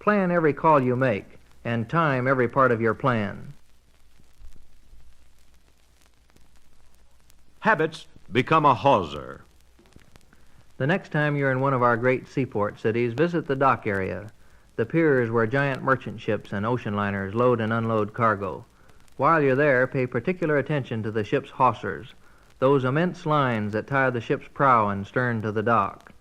Plan every call you make, and time every part of your plan. Habits become a hawser. The next time you're in one of our great seaport cities, visit the dock area, the piers where giant merchant ships and ocean liners load and unload cargo. While you're there, pay particular attention to the ship's hawsers, those immense lines that tie the ship's prow and stern to the dock.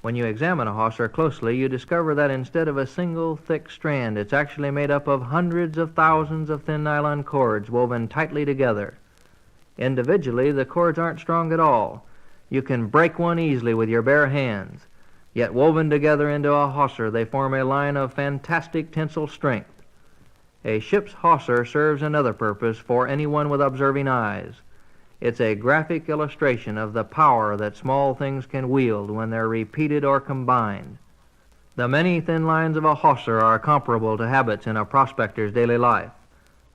When you examine a hawser closely, you discover that instead of a single thick strand, it's actually made up of hundreds of thousands of thin nylon cords woven tightly together. Individually, the cords aren't strong at all. You can break one easily with your bare hands. Yet woven together into a hawser, they form a line of fantastic tensile strength. A ship's hawser serves another purpose for anyone with observing eyes. It's a graphic illustration of the power that small things can wield when they're repeated or combined. The many thin lines of a hawser are comparable to habits in a prospector's daily life.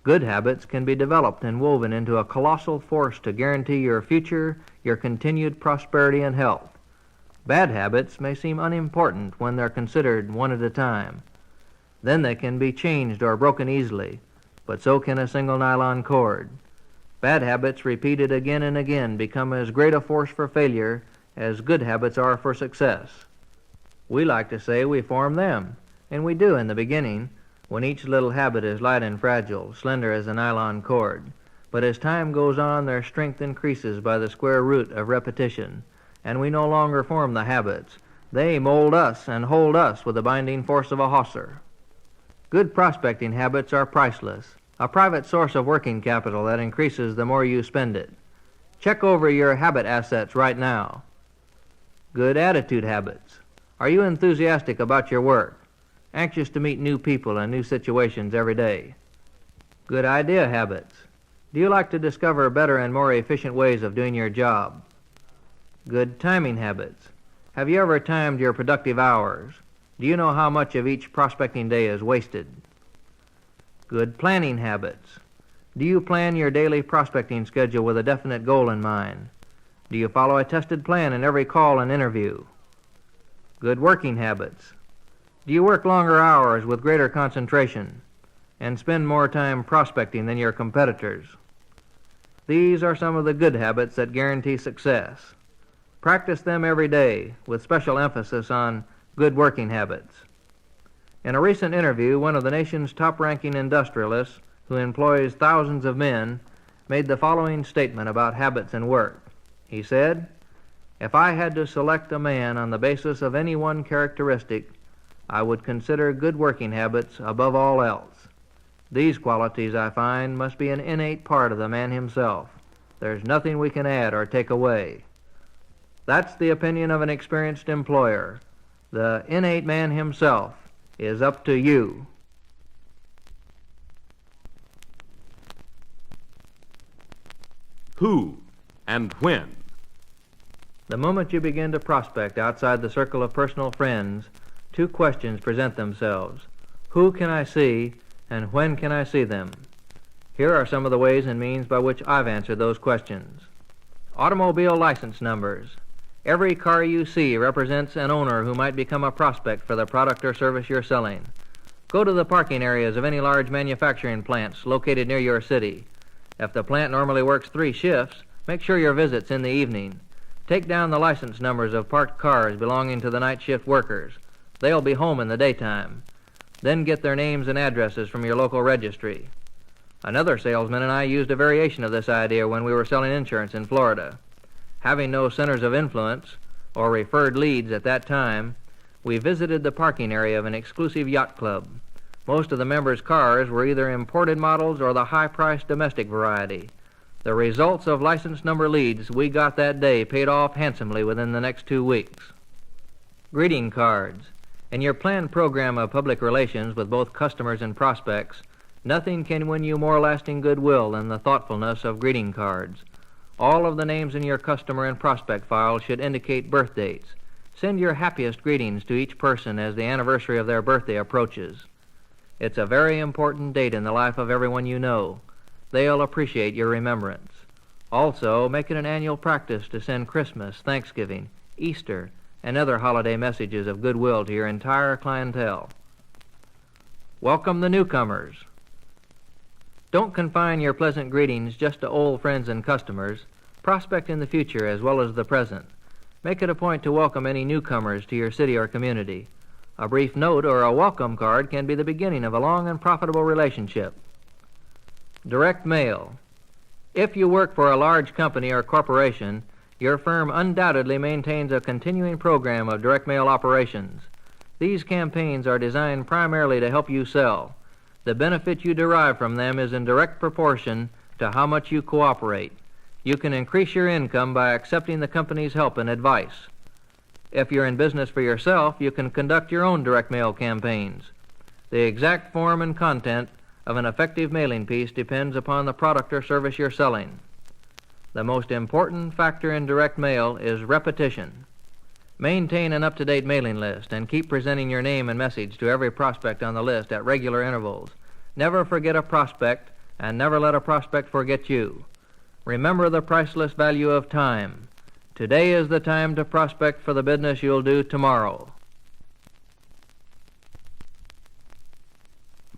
Good habits can be developed and woven into a colossal force to guarantee your future, your continued prosperity and health. Bad habits may seem unimportant when they're considered one at a time. Then they can be changed or broken easily, but so can a single nylon cord. Bad habits repeated again and again become as great a force for failure as good habits are for success. We like to say we form them, and we do in the beginning, when each little habit is light and fragile, slender as a nylon cord. But as time goes on, their strength increases by the square root of repetition, and we no longer form the habits. They mold us and hold us with the binding force of a hawser. Good prospecting habits are priceless, a private source of working capital that increases the more you spend it. Check over your habit assets right now. Good attitude habits. Are you enthusiastic about your work? Anxious to meet new people and new situations every day? Good idea habits. Do you like to discover better and more efficient ways of doing your job? Good timing habits. Have you ever timed your productive hours? Do you know how much of each prospecting day is wasted? Good planning habits. Do you plan your daily prospecting schedule with a definite goal in mind? Do you follow a tested plan in every call and interview? Good working habits. Do you work longer hours with greater concentration and spend more time prospecting than your competitors? These are some of the good habits that guarantee success. Practice them every day with special emphasis on good working habits. In a recent interview, one of the nation's top-ranking industrialists, who employs thousands of men, made the following statement about habits and work. He said, "If I had to select a man on the basis of any one characteristic, I would consider good working habits above all else. These qualities, I find, must be an innate part of the man himself. There's nothing we can add or take away." That's the opinion of an experienced employer. The innate man himself is up to you. Who and when? The moment you begin to prospect outside the circle of personal friends, two questions present themselves. Who can I see, and when can I see them? Here are some of the ways and means by which I've answered those questions. Automobile license numbers. Every car you see represents an owner who might become a prospect for the product or service you're selling. Go to the parking areas of any large manufacturing plants located near your city. If the plant normally works 3 shifts, make sure your visit's in the evening. Take down the license numbers of parked cars belonging to the night shift workers. They'll be home in the daytime. Then get their names and addresses from your local registry. Another salesman and I used a variation of this idea when we were selling insurance in Florida. Having no centers of influence or referred leads at that time, we visited the parking area of an exclusive yacht club. Most of the members' cars were either imported models or the high-priced domestic variety. The results of license number leads we got that day paid off handsomely within the next 2 weeks. Greeting cards. In your planned program of public relations with both customers and prospects, nothing can win you more lasting goodwill than the thoughtfulness of greeting cards. All of the names in your customer and prospect file should indicate birth dates. Send your happiest greetings to each person as the anniversary of their birthday approaches. It's a very important date in the life of everyone you know. They'll appreciate your remembrance. Also, make it an annual practice to send Christmas, Thanksgiving, Easter, and other holiday messages of goodwill to your entire clientele. Welcome the newcomers. Don't confine your pleasant greetings just to old friends and customers. Prospect in the future as well as the present. Make it a point to welcome any newcomers to your city or community. A brief note or a welcome card can be the beginning of a long and profitable relationship. Direct mail. If you work for a large company or corporation, your firm undoubtedly maintains a continuing program of direct mail operations. These campaigns are designed primarily to help you sell. The benefit you derive from them is in direct proportion to how much you cooperate. You can increase your income by accepting the company's help and advice. If you're in business for yourself, you can conduct your own direct mail campaigns. The exact form and content of an effective mailing piece depends upon the product or service you're selling. The most important factor in direct mail is repetition. Maintain an up-to-date mailing list and keep presenting your name and message to every prospect on the list at regular intervals. Never forget a prospect and never let a prospect forget you. Remember the priceless value of time. Today is the time to prospect for the business you'll do tomorrow.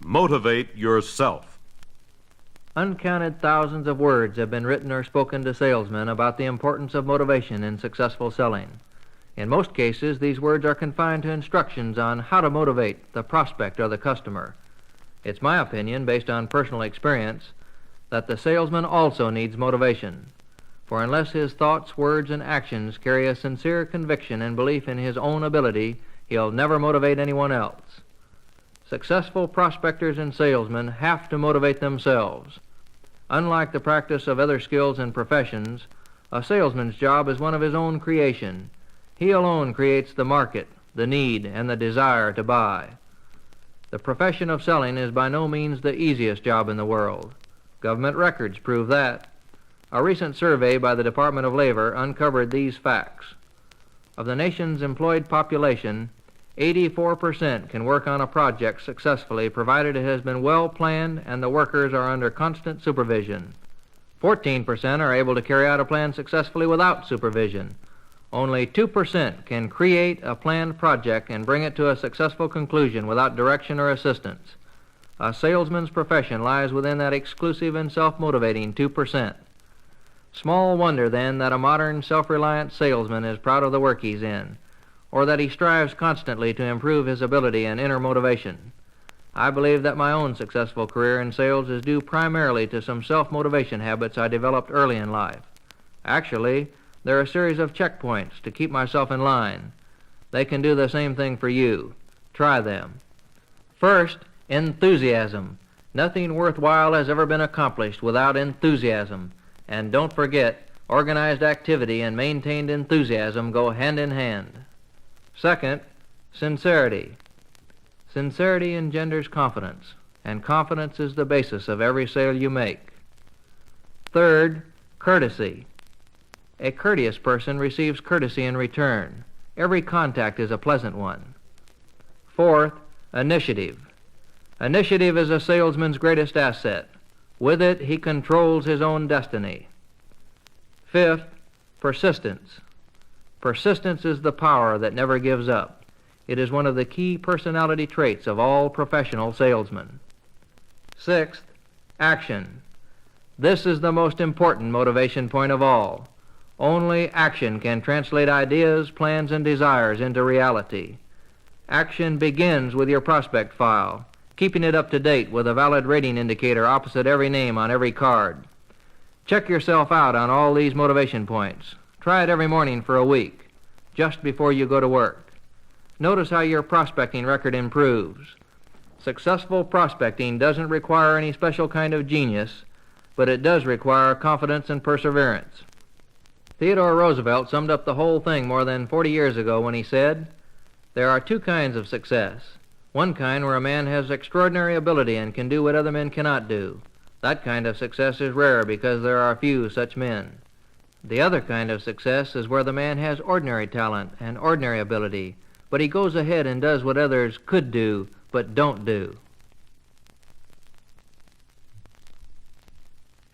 Motivate yourself. Uncounted thousands of words have been written or spoken to salesmen about the importance of motivation in successful selling. In most cases, these words are confined to instructions on how to motivate the prospect or the customer. It's my opinion, based on personal experience, that the salesman also needs motivation. For unless his thoughts, words, and actions carry a sincere conviction and belief in his own ability, he'll never motivate anyone else. Successful prospectors and salesmen have to motivate themselves. Unlike the practice of other skills and professions, a salesman's job is one of his own creation. He alone creates the market, the need, and the desire to buy. The profession of selling is by no means the easiest job in the world. Government records prove that. A recent survey by the Department of Labor uncovered these facts. Of the nation's employed population, 84% can work on a project successfully provided it has been well planned and the workers are under constant supervision. 14% are able to carry out a plan successfully without supervision. Only 2% can create a planned project and bring it to a successful conclusion without direction or assistance. A salesman's profession lies within that exclusive and self-motivating 2%. Small wonder, then, that a modern, self-reliant salesman is proud of the work he's in, or that he strives constantly to improve his ability and inner motivation. I believe that my own successful career in sales is due primarily to some self-motivation habits I developed early in life. Actually, there are a series of checkpoints to keep myself in line. They can do the same thing for you. Try them. First, enthusiasm. Nothing worthwhile has ever been accomplished without enthusiasm. And don't forget, Organized activity and maintained enthusiasm go hand in hand. Second, sincerity. Sincerity engenders confidence, and confidence is the basis of every sale you make. Third, courtesy. A courteous person receives courtesy in return. Every contact is a pleasant one. Fourth, initiative. Initiative is a salesman's greatest asset. With it, he controls his own destiny. Fifth, persistence. Persistence is the power that never gives up. It is one of the key personality traits of all professional salesmen. Sixth, action. This is the most important motivation point of all. Only action can translate ideas, plans, and desires into reality. Action begins with your prospect file, keeping it up to date with a valid rating indicator opposite every name on every card. Check yourself out on all these motivation points. Try it every morning for a week, just before you go to work. Notice how your prospecting record improves. Successful prospecting doesn't require any special kind of genius, but it does require confidence and perseverance. Theodore Roosevelt summed up the whole thing more than 40 years ago when he said, "There are two kinds of success. One kind where a man has extraordinary ability and can do what other men cannot do. That kind of success is rare because there are few such men. The other kind of success is where the man has ordinary talent and ordinary ability, but he goes ahead and does what others could do but don't do."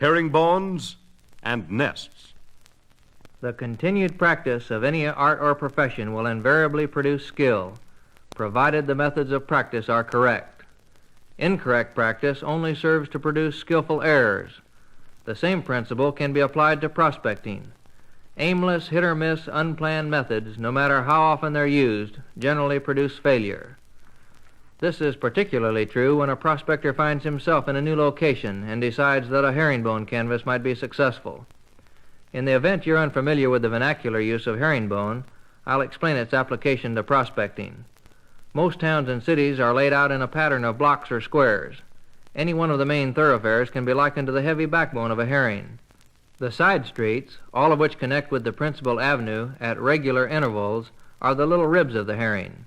Herringbones and nests. The continued practice of any art or profession will invariably produce skill, provided the methods of practice are correct. Incorrect practice only serves to produce skillful errors. The same principle can be applied to prospecting. Aimless, hit-or-miss, unplanned methods, no matter how often they're used, generally produce failure. This is particularly true when a prospector finds himself in a new location and decides that a herringbone canvas might be successful. In the event you're unfamiliar with the vernacular use of herringbone, I'll explain its application to prospecting. Most towns and cities are laid out in a pattern of blocks or squares. Any one of the main thoroughfares can be likened to the heavy backbone of a herring. The side streets, all of which connect with the principal avenue at regular intervals, are the little ribs of the herring.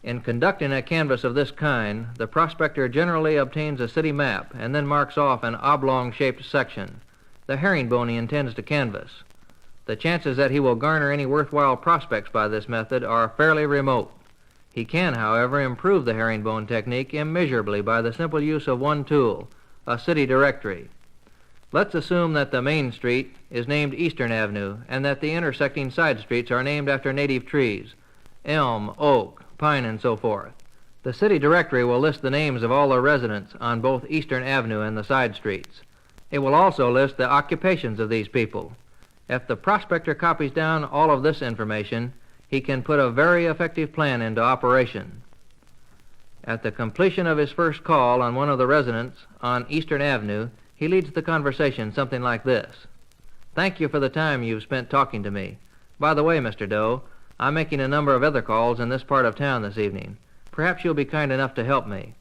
In conducting a canvass of this kind, the prospector generally obtains a city map and then marks off an oblong-shaped section, the herringbone he intends to canvass. The chances that he will garner any worthwhile prospects by this method are fairly remote. He can, however, improve the herringbone technique immeasurably by the simple use of one tool, a city directory. Let's assume that the main street is named Eastern Avenue and that the intersecting side streets are named after native trees, elm, oak, pine, and so forth. The city directory will list the names of all the residents on both Eastern Avenue and the side streets. It will also list the occupations of these people. If the prospector copies down all of this information, he can put a very effective plan into operation. At the completion of his first call on one of the residents on Eastern Avenue, he leads the conversation something like this. "Thank you for the time you've spent talking to me. By the way, Mr. Doe, I'm making a number of other calls in this part of town this evening. Perhaps you'll be kind enough to help me.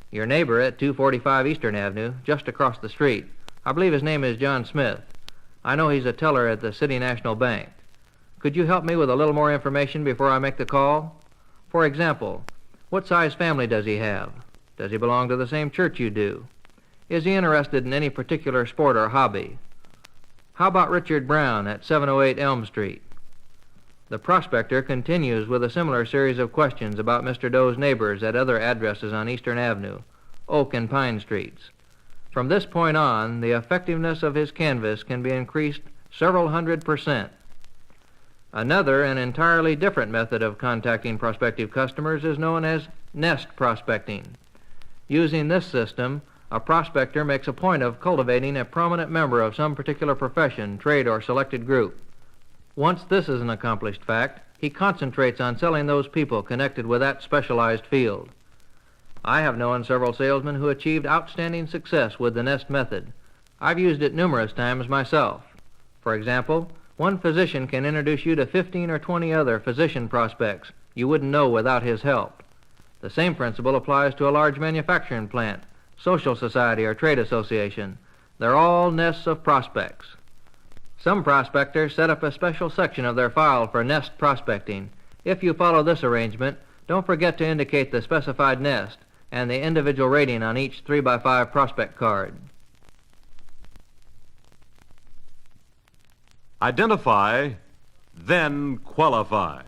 Your neighbor at 245 Eastern Avenue, just across the street, I believe his name is John Smith. I know he's a teller at the City National Bank. Could you help me with a little more information before I make the call? For example, what size family does he have? Does he belong to the same church you do? Is he interested in any particular sport or hobby? How about Richard Brown at 708 Elm Street?" The prospector continues with a similar series of questions about Mr. Doe's neighbors at other addresses on Eastern Avenue, Oak and Pine Streets. From this point on, the effectiveness of his canvass can be increased several 100%. Another and entirely different method of contacting prospective customers is known as nest prospecting. Using this system, a prospector makes a point of cultivating a prominent member of some particular profession, trade, or selected group. Once this is an accomplished fact, he concentrates on selling those people connected with that specialized field. I have known several salesmen who achieved outstanding success with the nest method. I've used it numerous times myself. For example, one physician can introduce you to 15 or 20 other physician prospects you wouldn't know without his help. The same principle applies to a large manufacturing plant, social society, or trade association. They're all nests of prospects. Some prospectors set up a special section of their file for nest prospecting. If you follow this arrangement, don't forget to indicate the specified nest and the individual rating on each 3x5 prospect card. Identify, then qualify.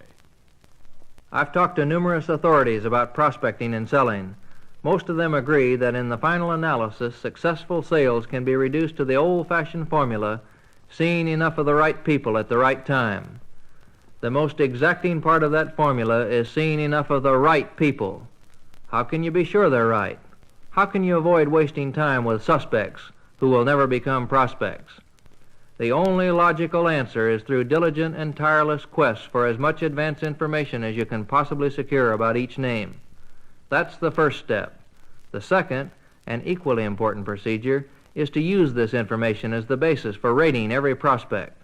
I've talked to numerous authorities about prospecting and selling. Most of them agree that in the final analysis, successful sales can be reduced to the old-fashioned formula, seeing enough of the right people at the right time. The most exacting part of that formula is seeing enough of the right people. How can you be sure they're right? How can you avoid wasting time with suspects who will never become prospects? The only logical answer is through diligent and tireless quests for as much advance information as you can possibly secure about each name. That's the first step. The second, and equally important procedure, is to use this information as the basis for rating every prospect.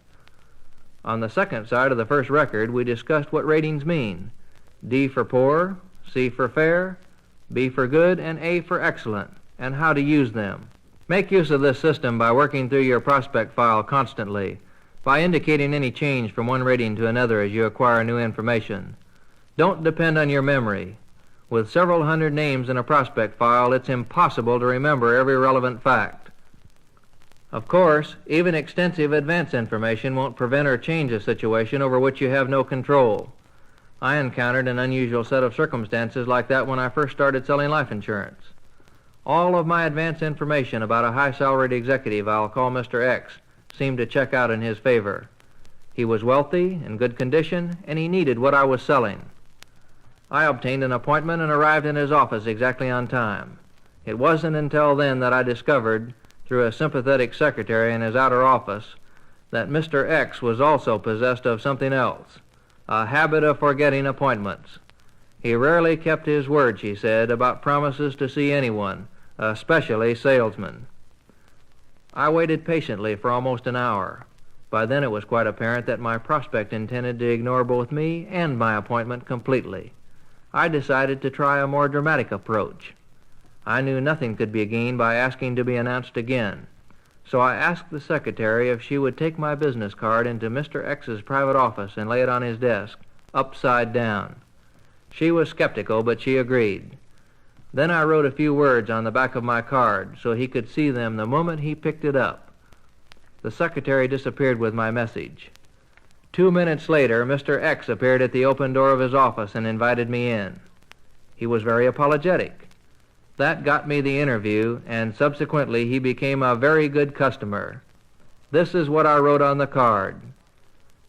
On the second side of the first record, we discussed what ratings mean. D for poor, C for fair, B for good, and A for excellent, and how to use them. Make use of this system by working through your prospect file constantly, by indicating any change from one rating to another as you acquire new information. Don't depend on your memory. With several hundred names in a prospect file, it's impossible to remember every relevant fact. Of course, even extensive advance information won't prevent or change a situation over which you have no control. I encountered an unusual set of circumstances like that when I first started selling life insurance. All of my advance information about a high-salaried executive I'll call Mr. X seemed to check out in his favor. He was wealthy, in good condition, and he needed what I was selling. I obtained an appointment and arrived in his office exactly on time. It wasn't until then that I discovered, through a sympathetic secretary in his outer office, that Mr. X was also possessed of something else, a habit of forgetting appointments. He rarely kept his word, she said, about promises to see anyone, especially salesmen. I waited patiently for almost an hour. By then it was quite apparent that my prospect intended to ignore both me and my appointment completely. I decided to try a more dramatic approach. I knew nothing could be gained by asking to be announced again, so I asked the secretary if she would take my business card into Mr. X's private office and lay it on his desk, upside down. She was skeptical, but she agreed. Then I wrote a few words on the back of my card so he could see them the moment he picked it up. The secretary disappeared with my message. 2 minutes later, Mr. X appeared at the open door of his office and invited me in. He was very apologetic. That got me the interview, and subsequently he became a very good customer. This is what I wrote on the card.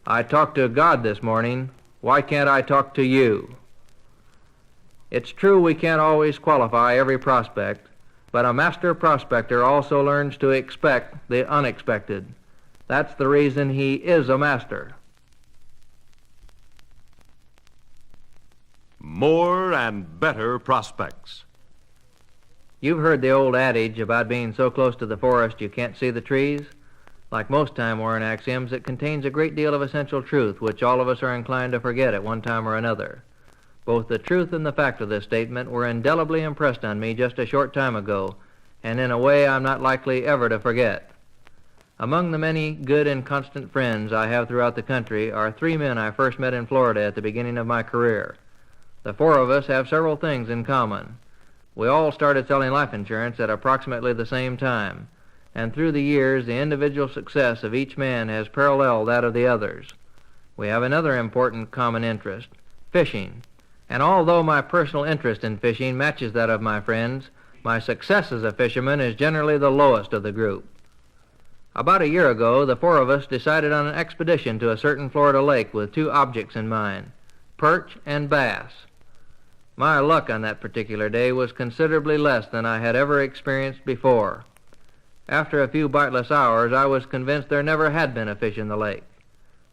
I talked to God this morning. Why can't I talk to you? It's true we can't always qualify every prospect, but a master prospector also learns to expect the unexpected. That's the reason he is a master. More and better prospects. You've heard the old adage about being so close to the forest you can't see the trees. Like most time-worn axioms, it contains a great deal of essential truth, which all of us are inclined to forget at one time or another. Both the truth and the fact of this statement were indelibly impressed on me just a short time ago, and in a way I'm not likely ever to forget. Among the many good and constant friends I have throughout the country are 3 men I first met in Florida at the beginning of my career. The 4 of us have several things in common. We all started selling life insurance at approximately the same time, and through the years the individual success of each man has paralleled that of the others. We have another important common interest, fishing, and although my personal interest in fishing matches that of my friends, my success as a fisherman is generally the lowest of the group. About a year ago, the 4 of us decided on an expedition to a certain Florida lake with 2 objects in mind, perch and bass. My luck on that particular day was considerably less than I had ever experienced before. After a few biteless hours, I was convinced there never had been a fish in the lake.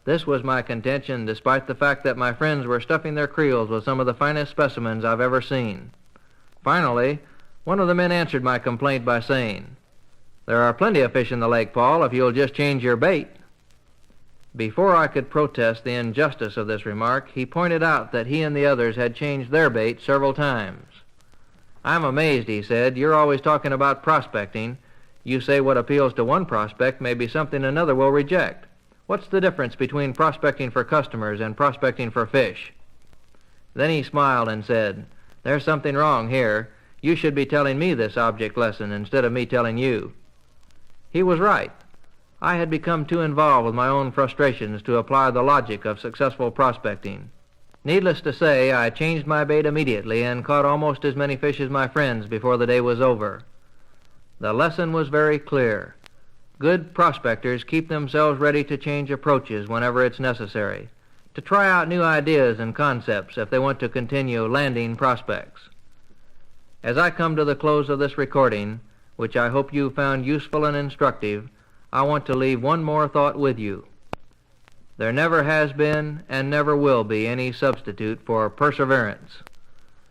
This was my contention despite the fact that my friends were stuffing their creels with some of the finest specimens I've ever seen. Finally, one of the men answered my complaint by saying, "There are plenty of fish in the lake, Paul, if you'll just change your bait." Before I could protest the injustice of this remark, he pointed out that he and the others had changed their bait several times. "I'm amazed," he said. "You're always talking about prospecting. You say what appeals to one prospect may be something another will reject. What's the difference between prospecting for customers and prospecting for fish?" Then he smiled and said, "There's something wrong here. You should be telling me this object lesson instead of me telling you." He was right. I had become too involved with my own frustrations to apply the logic of successful prospecting. Needless to say, I changed my bait immediately and caught almost as many fish as my friends before the day was over. The lesson was very clear. Good prospectors keep themselves ready to change approaches whenever it's necessary, to try out new ideas and concepts if they want to continue landing prospects. As I come to the close of this recording, which I hope you found useful and instructive, I want to leave one more thought with you. There never has been and never will be any substitute for perseverance.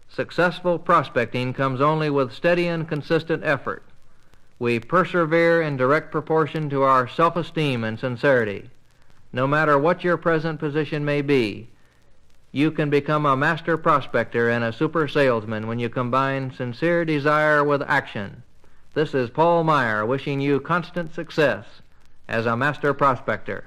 Successful prospecting comes only with steady and consistent effort. We persevere in direct proportion to our self-esteem and sincerity. No matter what your present position may be, you can become a master prospector and a super salesman when you combine sincere desire with action. This is Paul Meyer wishing you constant success as a master prospector.